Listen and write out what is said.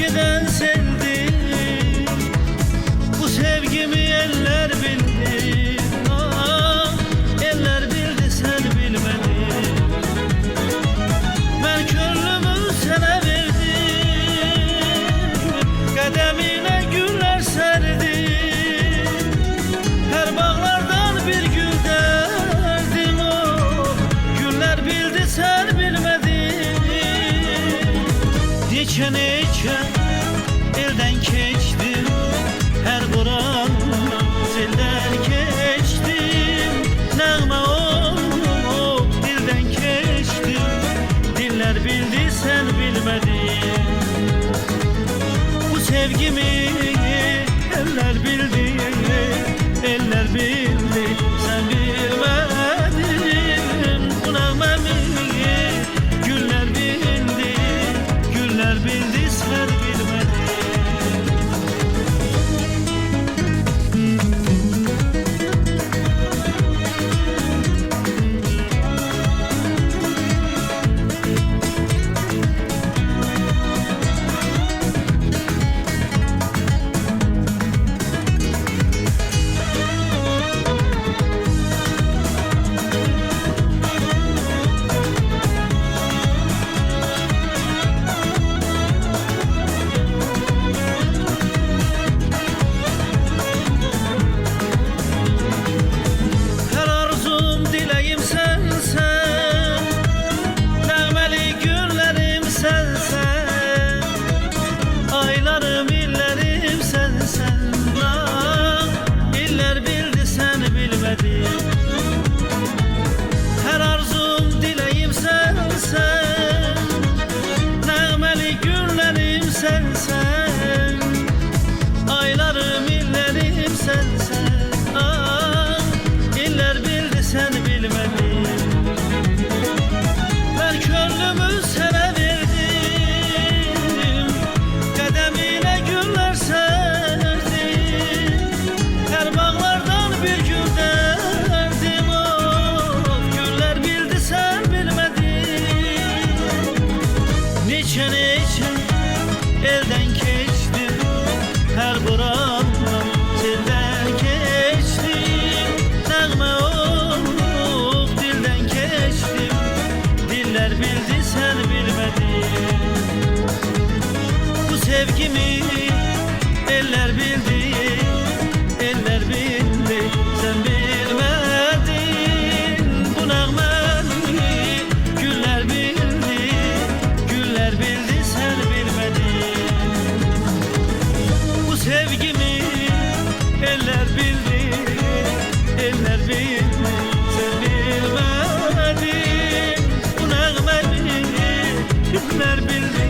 eskiden sevdim, bu sevgimi eller bildi. Ah, eller bildi sen bilmedin. Ben gönlümü sana verdim, kademine güller serdim. Her bağlardan bir gül derdim, o güller bildi sen bilmedin. Neçe neçe elden geçtim, her buran selden geçtim. Nəğmə olup dilden geçtim, diller bildi sen bilmedin. Bu sevgimi eller bildi, eller bildi sen bilmedin. Bu nəğməmi güller bildi, güller bildi sen bilmedin. Her arzum dileğim sensen, nəğməli günlerim sensen, aylarım illerim sensen. Ah, iller bildi sen bilmedin. Her arzum dileğim sensen, nəğməli günlerim sensen, aylarım illerim sensen. Ah, iller bildi sen bilmedin. Ben gönlümü sana verdim, kademine güller serdim. Her bağlardan bir gül derdim, o güller bildi sen bilmedin. Neçe neçe elden geçtim, her burandan selden geçtim. Nəğmə olup dilden geçtim, diller bildi sen bilmedin. Bu sevgimi eller bildi, eller bildi sen bilmedin. Bu nəğməmi güller bildi, güller bildi sen bilmedin. Bu sevgimi eller bildi, eller bildi sen bilmedin. Bu nəğməmi güller bildi,